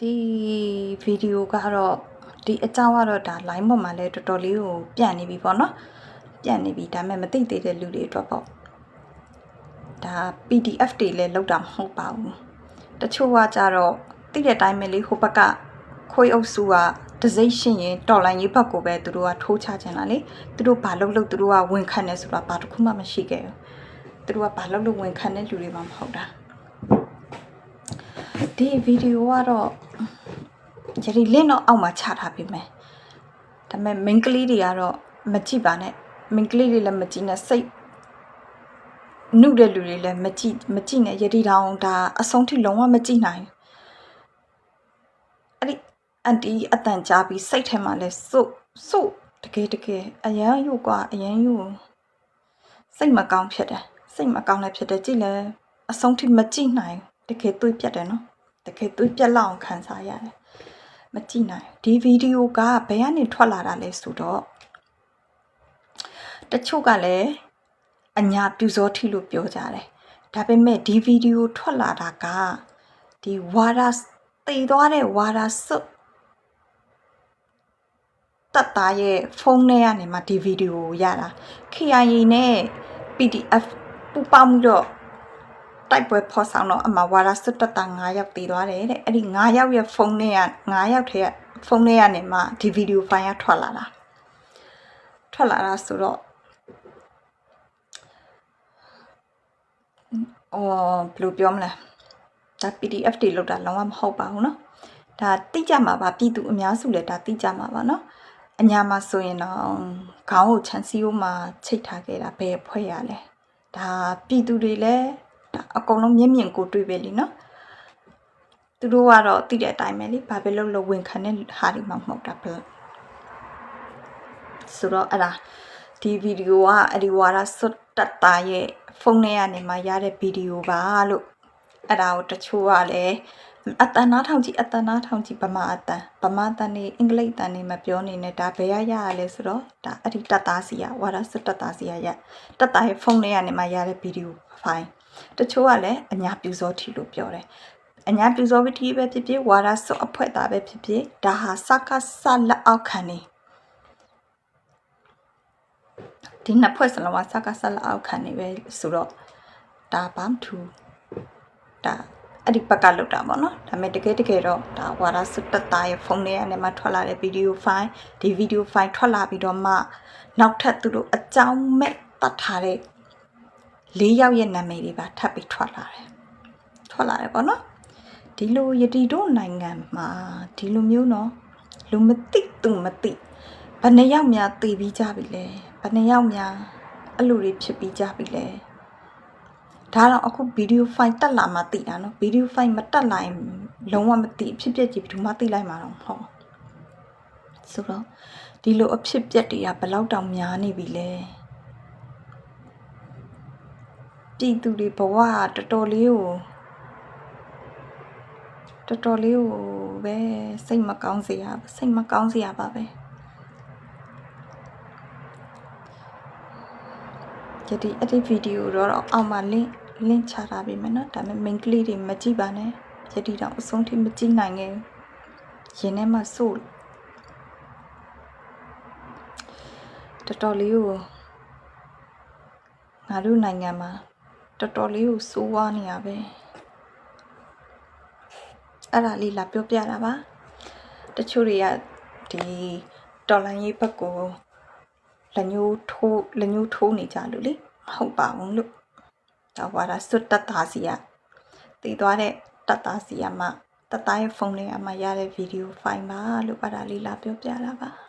ဒီဗီဒီယိုကတော့ဒီအကြောင်းကတော့ဒါ line ပေါ်မှာလဲတော်တော်လေးကိုပြန့်နေပြီပေါ့နော်ပြန့်နေပြီဒါပေမဲ့မသိသေးတဲ့လူတွေအတွက်ပေါ့ဒါ PDF တွေလည်းလောက်တာမဟုတ်ပါဘူးတချို့ကကြတော့သိတဲ့အတိုင်းပဲလေဟိုဘက်ကခွေးအုပ်စုကတစိမ့်ရှင်ရင်တော်လိုင်းရေးဘက်ကိုပဲသူတို့ကထိုးချခြင်းလားလေသူတို့ဘာလုပ်လို့သူတို့ကဝန်ခံနေဆိုတာဘာတစ်ခုမှမရှိခဲ့ဘူးသူတို့ကဘာလုပ်လို့ဝန်ခံတဲ့လူတွေမှမဟုတ်တာဒီဗီဒီယိုကတော့ယရီလင်းတော့အောက်မှာချထားပေးမယ်ဒါပေမဲ့ main ကလေးတွေကတော့မကြည့်ပါနဲ့ main ကလေးတွေလည်းမကြည့်နဲ့စိတ်နှုတ်တဲ့လူတွေလည်းမကြည့်နဲ့ယရီတောင်ဒါအဆုံးထိလုံးဝမကြည့်နိုင်အဲ့ဒီအန်တီအတန်ကြားပြီးစိတ်ထဲမှာလဲစု့တကယ်အရန်ယူกว่าအရန်ယူစိတ်မကောင်းဖြစ်တယ်စိတ်မကောင်းလည်းဖြစ်တယ်ကြည့်လဲအဆုံးထိမကြည့်နိုင်တကယ်တွေးပြတ်တယ်နော်တကယ်တွေးပြတ်လောက်အောင်ခံစားရတယ်မကြည့်နိုင်ဒီဗီဒီယိုကဘယ်ကနေထွက်လာတာလဲဆိုတော့တချို့ကလည်းအညာပြူစောထီလို့ပြောကြတယ်ဒါပေမဲ့ဒီဗီဒီယိုထွက်လာတာကဒီဝါဒသိသွားတဲ့ဝါဒစွတ်တတ်သားရဲ့ဖုန်းထဲကနေမှဒီဗီဒီယိုကိုရတာ KIA နဲ့ PDF ပူပေါင်းပြီးတော့တိုက်ပွဲဖော်ဆောင်တော့အမဝါဒစွတ်တတ်တာ9ယောက်တည်သွားတယ်တဲ့အဲ့ဒီ9ယောက်ရဲ့ဖုန်းထဲက9ယောက်ထဲကဖုန်းထဲကနေမှဒီဗီဒီယိုဖိုင်ကထွက်လာတာဆိုတော့ဘယ်လိုပြောမလဲဒါ PDF တွေလောက်တာလုံးဝမဟုတ်ပါဘူးเนาะဒါတိကျမှာပါပြည်သူအများစုလည်းဒါတိကျမှာပါเนาะအညာမှာဆိုရင်တော့ခေါင်းကိုချန်စီယိုမှာချိတ်ထားခဲ့တာဘယ်ဖွဲ့ရလဲဒါပြည်သူတွေလည်းအကုန်လုံးမျက်မြင်ကိုတွေ့ပဲလीเนาะသူတို့ကတော့တိတဲ့အတိုင်းပဲလीဘာပဲလုပ်ဝင်ခံတဲ့ဟာတွေမှမဟုတ်တာပဲဆိုတော့အဲ့ဒါဒီဗီဒီယိုကအဲ့ဒီဝါဒစွတ်တတ်တာရဲ့ဖုန်းထဲကနေမှရတဲ့ဗီဒီယိုပါလို့အဲ့ဒါကိုတချို့ကလည်းအတန်နားထောင်ကြည့်ဗမာအတန်နေအင်္ဂလိပ်အတန်နေမပြောနေနဲ့ဒါဘယ်ရလဲဆိုတော့ဒါအဲ့ဒီတက်သားစီရဝါဒစွတ်တက်သားစီရတက်သားရဲ့ဖုန်းထဲကနေမှရတဲ့ဗီဒီယိုဖိုင်တချို့ကလည်းအညာပြူစောထီလို့ပြောတယ်အညာပြူစောထီပဲဖြစ်ဖြစ်ဝါဒစွတ်အဖွဲသားပဲဖြစ်ဖြစ်ဒါဟာစကားဆလက်အောက်ခံနေဒီနှစ်ဖွဲ့စလုံးကစကားဆလက်အောက်ခံနေပဲဆိုတော့ဒါဘာမှထူဒါအဲ့ဒီဘက်ကလောက်တာပေါ့နော်ဒါပေမဲ့တကယ်တော့ဒါဝါဒစွတ်တက်သားရဲ့ဖုန်းထဲကနေမှထွက်လာတဲ့ဗီဒီယိုဖိုင်ဒီဗီဒီယိုဖိုင်ထွက်လာပြီးတော့မှနောက်ထပ်သူတို့အကြောင်းမဲ့တတ်ထားတဲ့4ယောက်ရဲ့နာမည်တွေပါထပ်ပြီးထွက်လာတယ်ပေါ့နော်ဒီလိုယတိတို့နိုင်ငံမှာဒီလိုမျိုးနော်လူမသိသူမသိဘယ်နှယောက်များသိပြီးကြပြီလဲဘယ်နှယောက်များအဲ့လိုတွေဖြစ်ပြီးကြပြီလဲဒါတော့အခုဗီဒီယိုဖိုင်တက်လာမှသိတာနော်ဗီဒီယိုဖိုင်မတက်လာရင်လုံးဝမသိအဖြစ်ပြက်ကြီးဘယ်သူမှသိလိုက်မှာတော့မဟုတ်ဆိုတော့ဒီလိုအဖြစ်ပြက်တွေကဘယ်လောက်တောင်များနေပြီလဲပြည်သူတွေဘဝတော်တော်လေးကိုပဲစိတ်မကောင်းစရာပါပဲဒီအဲ့ဒီဗီဒီယိုတော့အောက်မှာ link ချထားပေးမယ်နော်ဒါပေမဲ့ main ကလေးတွေမကြည့်ပါနဲ့ယတိတောင်အဆုံးထိမကြည့်နိုင်ခဲ့ရင်ထဲမှာစို့တော်တော်လေးကိုငါတို့နိုင်ငံမှာတော်တော်လေးကိုစိုးဝါးနေရပဲအဲ့ဒါလေးလာပြောပြတာပါတချို့တွေကဒီတော်လိုင်းရေးဘက်ကိုလက်ညှိုးထိုးနေကြလို့လေမဟုတ်ပါဘူးလို့ဒါဝါဒစွတ်တတ်သားစီကတည်သွားတဲ့တတ်သားစီကမှတတ်သားရဲ့ဖုန်းထဲမှာရတဲ့ဗီဒီယိုဖိုင်ပါလို့အဲ့ဒါလေးလာပြောပြတာပါ